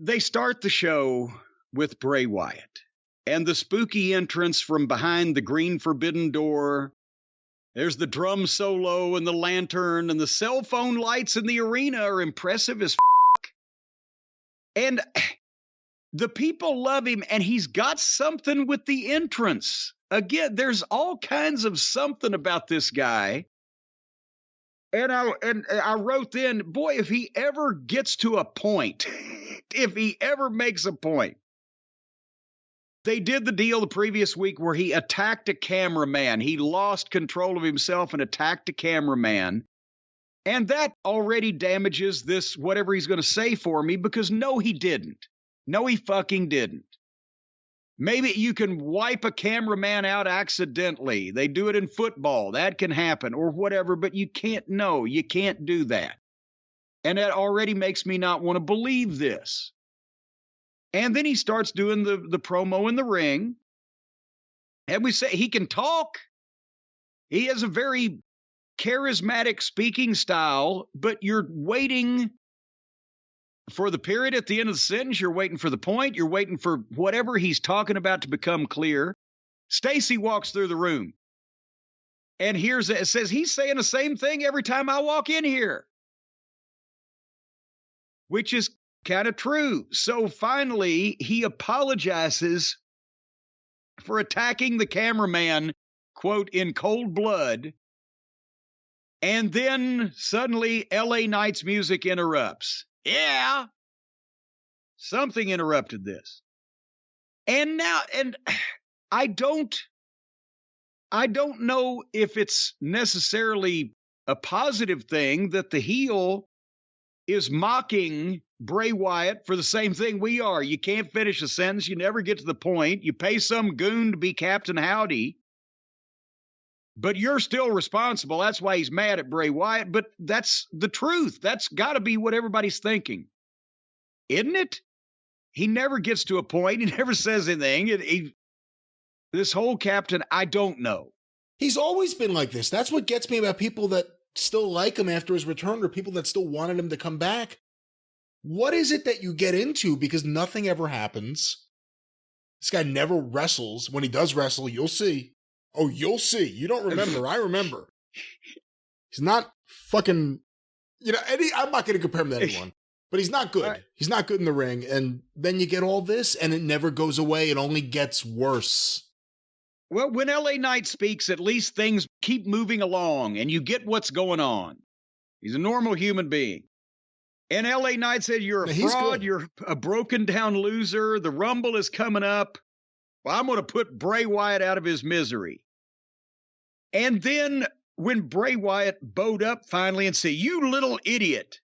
they start the show with Bray Wyatt and the spooky entrance from behind the green forbidden door. There's the drum solo and the lantern, and the cell phone lights in the arena are impressive as f***. And the people love him, and he's got something with the entrance. Again, there's all kinds of something about this guy. And I wrote in, boy, if he ever gets to a point, if he ever makes a point. They did the deal the previous week where he attacked a cameraman. He lost control of himself and attacked a cameraman. And that already damages this, whatever he's going to say for me, because no, he didn't. No, he fucking didn't. Maybe you can wipe a cameraman out accidentally. They do it in football. That can happen or whatever, but you can't know. You can't do that. And that already makes me not want to believe this. And then he starts doing the promo in the ring. And we say he can talk. He has a very charismatic speaking style, but you're waiting for the period at the end of the sentence. You're waiting for the point. You're waiting for whatever he's talking about to become clear. Stacy walks through the room. And it says he's saying the same thing every time I walk in here. Which is kind of true. So finally, he apologizes for attacking the cameraman, quote, in cold blood. And then suddenly LA Knight's music interrupts. Yeah. Something interrupted this. And I don't know if it's necessarily a positive thing that the heel is mocking Bray Wyatt for the same thing we are. You can't finish a sentence. You never get to the point. You pay some goon to be Captain Howdy. But you're still responsible. That's why he's mad at Bray Wyatt. But that's the truth. That's got to be what everybody's thinking. Isn't it? He never gets to a point. He never says anything. This whole captain, I don't know. He's always been like this. That's what gets me about people that still like him after his return, or people that still wanted him to come back. What is it that you get into? Because nothing ever happens. This guy never wrestles. When he does wrestle, you'll see. Oh, you'll see. You don't remember. I remember. He's not fucking, I'm not going to compare him to anyone, but he's not good. Right. He's not good in the ring. And then you get all this and it never goes away. It only gets worse. Well, when LA Knight speaks, at least things keep moving along and you get what's going on. He's a normal human being. And LA Knight said, you're a fraud. You're a broken down loser. The Rumble is coming up. Well, I'm going to put Bray Wyatt out of his misery. And then when Bray Wyatt bowed up finally and said, you little idiot,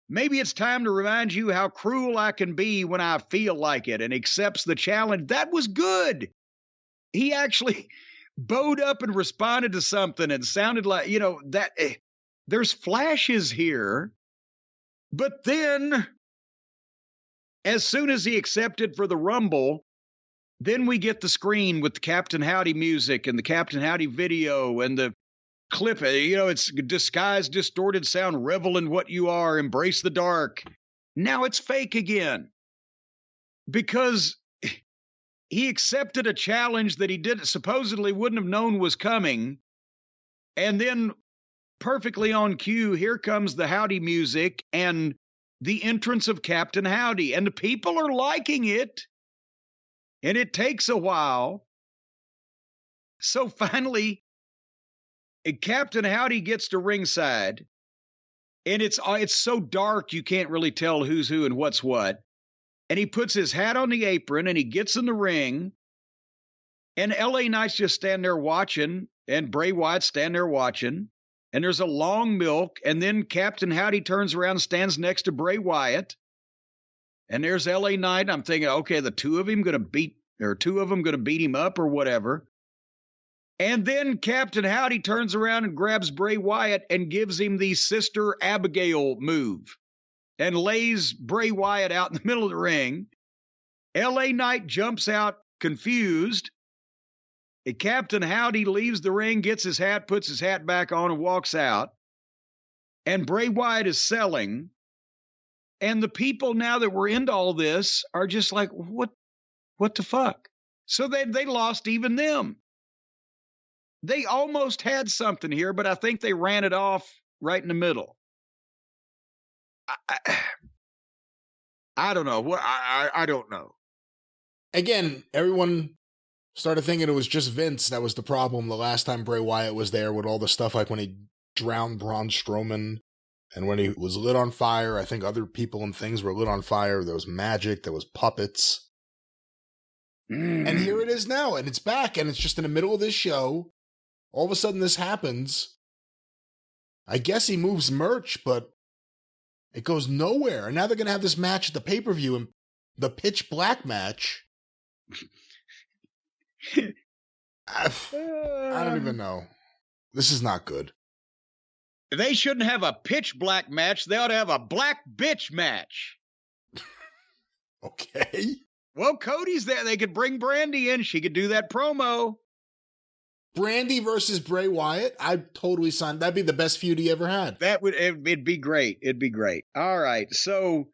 maybe it's time to remind you how cruel I can be when I feel like it, and accepts the challenge. That was good. He actually bowed up and responded to something and sounded like, there's flashes here. But then, as soon as he accepted for the Rumble, then we get the screen with the Captain Howdy music and the Captain Howdy video and the clip. It's disguised, distorted sound, revel in what you are, embrace the dark. Now it's fake again. Because he accepted a challenge that he supposedly wouldn't have known was coming. And then perfectly on cue, here comes the Howdy music and the entrance of Captain Howdy. And the people are liking it. And it takes a while. So finally, Captain Howdy gets to ringside. And it's so dark you can't really tell who's who and what's what. And he puts his hat on the apron and he gets in the ring. And LA Knight's just standing there watching. And Bray Wyatt's standing there watching. And there's a long milk. And then Captain Howdy turns around and stands next to Bray Wyatt. And there's LA Knight. I'm thinking, okay, the two of them going to beat him up or whatever. And then Captain Howdy turns around and grabs Bray Wyatt and gives him the Sister Abigail move and lays Bray Wyatt out in the middle of the ring. LA Knight jumps out confused. And Captain Howdy leaves the ring, gets his hat, puts his hat back on and walks out. And Bray Wyatt is selling. And the people now that were into all this are just like, what the fuck? So they lost even them. They almost had something here, but I think they ran it off right in the middle. I don't know. I don't know. Again, everyone started thinking it was just Vince that was the problem the last time Bray Wyatt was there with all the stuff like when he drowned Braun Strowman and when he was lit on fire. I think other people and things were lit on fire. There was magic. There was puppets. And here it is now, and it's back, and it's just in the middle of this show. All of a sudden this happens. I guess he moves merch, but it goes nowhere. And now they're going to have this match at the pay-per-view, and the pitch black match. I don't even know. This is not good. They shouldn't have a pitch black match. They ought to have a black bitch match. Okay. Well, Cody's there. They could bring Brandy in. She could do that promo. Brandy versus Bray Wyatt. I'd totally sign. That'd be the best feud he ever had. It'd be great. It'd be great. All right. So